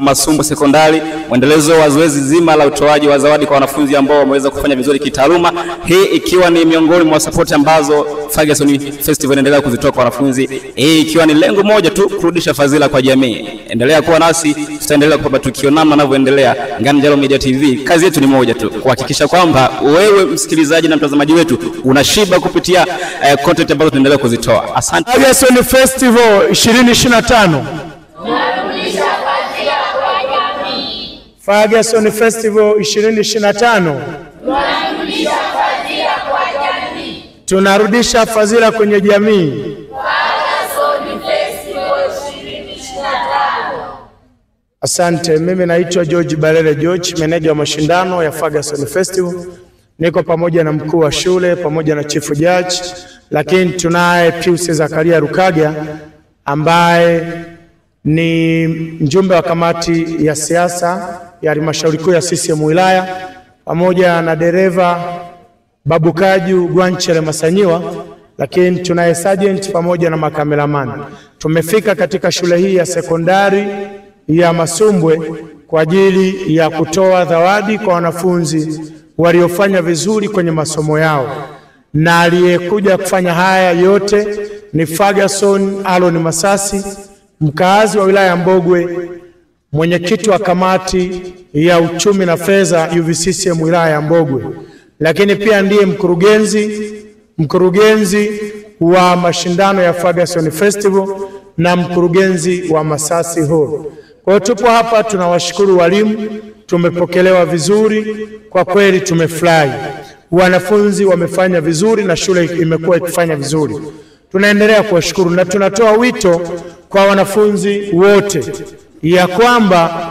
Masumbwe Sekondari, mwendelezo wa zoezi zima la utoaji wa zawadi kwa wanafunzi ambao wameweza kufanya vizuri kitaaluma. Hii ikiwa ni miongoni mwa support ambazo Ferguson Festival inaendelea kuzitoa kwa wanafunzi. Hii ikiwa ni lengo moja tu, kurudisha fadhila kwa jamii. Endelea kuwa nasi, tutaendelea kupata tukio namna ninavyoendelea. Nganjalo Media TV, kazi yetu ni moja tu, kuhakikisha kwamba wewe msikilizaji na mtazamaji wetu unashiba kupitia content ambazo tunaendelea kuzitoa. Asante. Ferguson Festival 2025. Ferguson Festival 2025. Tunarudisha fadhila kwenye jamii. Ferguson Festival 2025. Asante, mimi naitwa George Balele George, meneja wa mashindano ya Ferguson Festival. Niko pamoja na mkuu wa shule pamoja na chief judge, lakini tunaye Pius Zakaria Rukaga ambaye ni mjumbe wa kamati ya siasa ya halmashauri kuu ya CCM wilaya, pamoja na dereva Babukaju Gwanchere Masanyiwa, lakini tunaye sergeant pamoja na makameramani. Tumefika katika shule hii ya sekondari ya Masumbwe kwa ajili ya kutoa zawadi kwa wanafunzi waliofanya vizuri kwenye masomo yao, na aliyekuja kufanya haya yote ni Ferguson Aaron Masasi, mkaazi wa wilaya ya Mbogwe, mwenyekiti wa kamati ya uchumi na fedha UVCCM wilaya ya Mbogwe, lakini pia ndiye mkurugenzi wa mashindano ya Ferguson Festival na mkurugenzi wa Masasi Hall. Kwa hiyo tupo hapa, tunawashukuru walimu, tumepokelewa vizuri, kwa kweli tumefurahi. Wanafunzi wamefanya vizuri na shule imekuwa ikifanya vizuri. Tunaendelea kuwashukuru na tunatoa wito kwa wanafunzi wote ya kwamba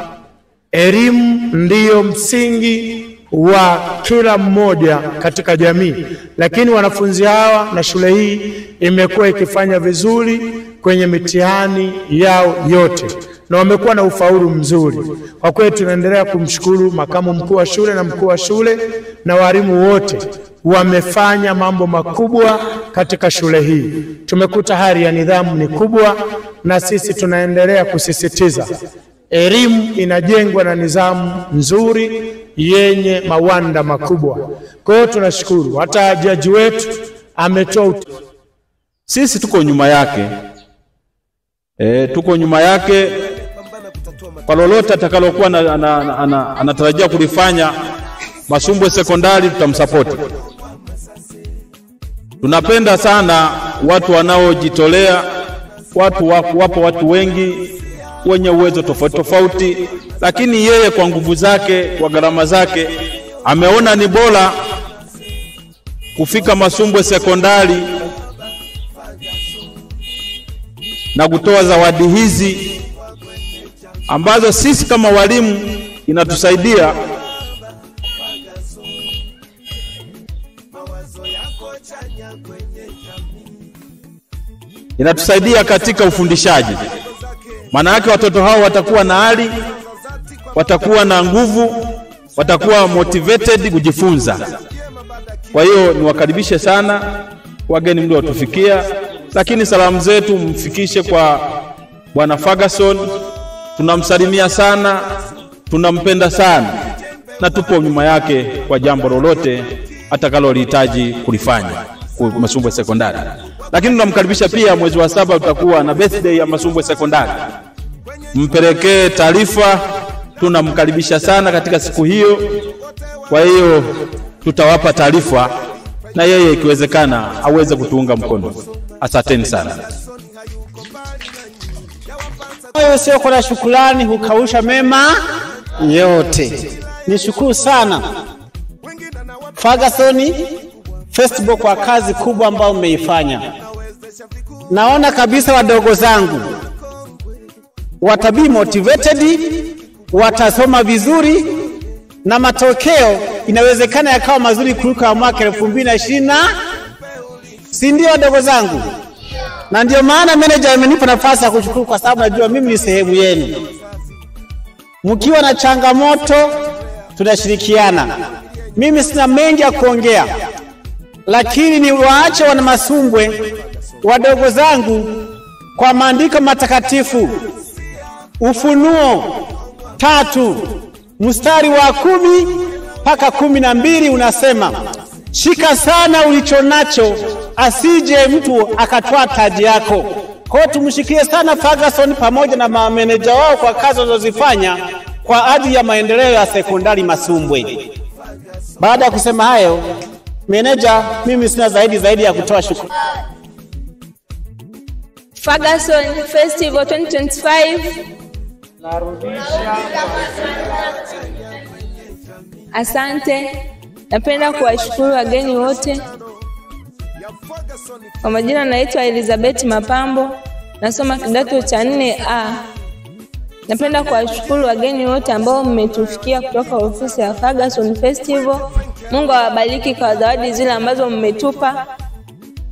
elimu ndiyo msingi wa kila mmoja katika jamii, lakini wanafunzi hawa na shule hii imekuwa ikifanya vizuri kwenye mitihani yao yote na wamekuwa na ufaulu mzuri. Kwa kweli tunaendelea kumshukuru makamu mkuu wa shule na mkuu wa shule na walimu wote, wamefanya mambo makubwa katika shule hii. Tumekuta hali ya nidhamu ni kubwa, na sisi tunaendelea kusisitiza elimu inajengwa na nidhamu nzuri yenye mawanda makubwa. Kwa hiyo tunashukuru, hata jaji wetu ametoa. Sisi tuko nyuma yake, tuko nyuma yake kwa lolote atakalokuwa anatarajia kulifanya. Masumbwe Sekondari tutamsupport. Tunapenda sana watu wanaojitolea, wapo watu wengi wenye uwezo tofauti tofauti, lakini yeye kwa nguvu zake, kwa gharama zake, ameona ni bora kufika Masumbwe Sekondari na kutoa zawadi hizi ambazo sisi kama walimu inatusaidia katika ufundishaji. Maana yake watoto hao watakuwa na hali, watakuwa na nguvu, watakuwa motivated kujifunza. Kwa hiyo niwakaribishe sana wageni mliotufikia, lakini salamu zetu mfikishe kwa Bwana Ferguson. Tunamsalimia sana, tunampenda sana, na tupo nyuma yake kwa jambo lolote atakalolihitaji kulifanya kwa Masumbwe Sekondari. Lakini tunamkaribisha pia, mwezi wa 7 tutakuwa na birthday ya Masumbwe Sekondari. Mpelekee taarifa, tunamkaribisha sana katika siku hiyo. Kwa hiyo tutawapa taarifa na yeye ikiwezekana aweze kutuunga mkono. Asanteni sana. Moyo sio kwa shukrani hukausha mema yote. Nishukuru sana Ferguson Festival kwa kazi kubwa ambayo umeifanya. Naona kabisa wadogo zangu watabi motivated, watasoma vizuri na matokeo inawezekana yakawa mazuri kuliko mwaka 2020. Si ndio wadogo zangu? Na ndio maana manager amenipa nafasi ya kushukuru, kwa sababu najua mimi ni sehemu yenu. Mkiwa na changamoto tunashirikiana. Mimi sina mengi ya kuongea, lakini ni waache wana Masumbwe wadogo zangu kwa maandiko matakatifu Ufunuo 3 mstari wa 10 mpaka 12 unasema, shika sana ulicho nacho, asije mtu akatwaa taji yako. Kwa hiyo tumshikie sana Ferguson pamoja na mameneja wao kwa kazi walizozifanya kwa ajili ya maendeleo ya sekondari Masumbwe. Baada ya kusema hayo, meneja, mimi sina zaidi ya kutoa shukrani. Ferguson Festival 2025. Asante. Napenda kuwashukuru wageni wote. Kwa majina naitwa Elizabeth Mapambo, nasoma kidato cha 4A. Napenda kuwashukuru wageni wote ambao mmetufikia kutoka ofisi ya Ferguson Festival. Mungu awabariki kwa zawadi zile ambazo mmetupa.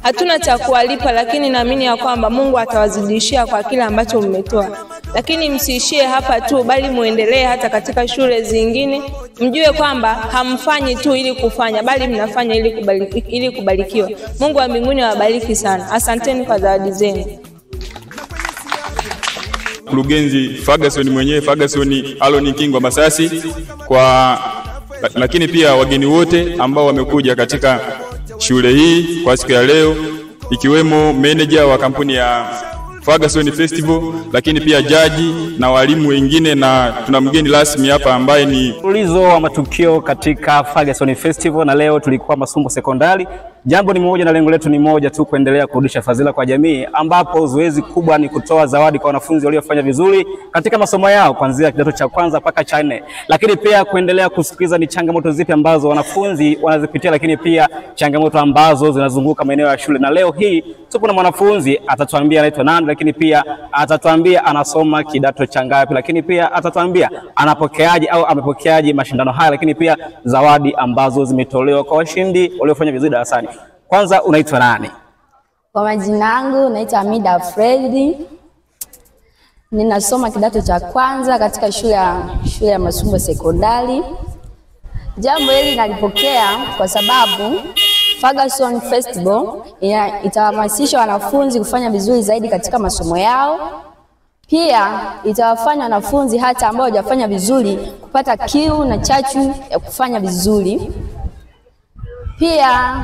Hatuna cha kuwalipa, lakini naamini ya kwamba Mungu atawazidishia kwa kila ambacho mmetoa. Lakini msiishie hapa tu, bali muendelee hata katika shule zingine. Mjue kwamba hamfanyi tu ili kufanya, bali mnafanya ili kubarikiwa. Mungu wa mbinguni awabariki sana. Asanteni kwa zawadi zenu. Mkurugenzi Ferguson mwenyewe, Ferguson Alon Kingwa Masasi, lakini pia wageni wote ambao wamekuja katika shule hii kwa siku ya leo, ikiwemo manager wa kampuni ya Ferguson Festival, lakini pia jaji na walimu wengine, na tuna mgeni rasmi hapa ambaye ni mfululizo wa matukio katika Ferguson Festival, na leo tulikuwa Masumbwe Sekondari. Jambo ni moja na lengo letu ni moja tu, kuendelea kurudisha fadhila kwa jamii, ambapo zoezi kubwa ni kutoa zawadi kwa wanafunzi waliofanya vizuri katika masomo yao kuanzia kidato cha kwanza mpaka cha 4, lakini pia kuendelea kusikiliza ni changamoto zipi ambazo wanafunzi wanazipitia, lakini pia changamoto ambazo zinazunguka maeneo ya shule. Na leo hii tupo na mwanafunzi, atatuambia anaitwa nani, lakini pia atatuambia anasoma kidato cha ngapi, lakini pia atatuambia anapokeaje au amepokeaje mashindano haya, lakini pia zawadi ambazo zimetolewa kwa washindi waliofanya vizuri darasani. Kwanza, unaitwa nani? Kwa majina yangu naitwa Amida Fred. Ninasoma kidato cha kwanza katika shule ya Masumbwe Sekondari. Jambo hili nalipokea kwa sababu Ferguson Festival itahamasisha wanafunzi kufanya vizuri zaidi katika masomo yao. Pia itawafanya wanafunzi hata ambao hawajafanya vizuri kupata kiu na chachu ya kufanya vizuri. Pia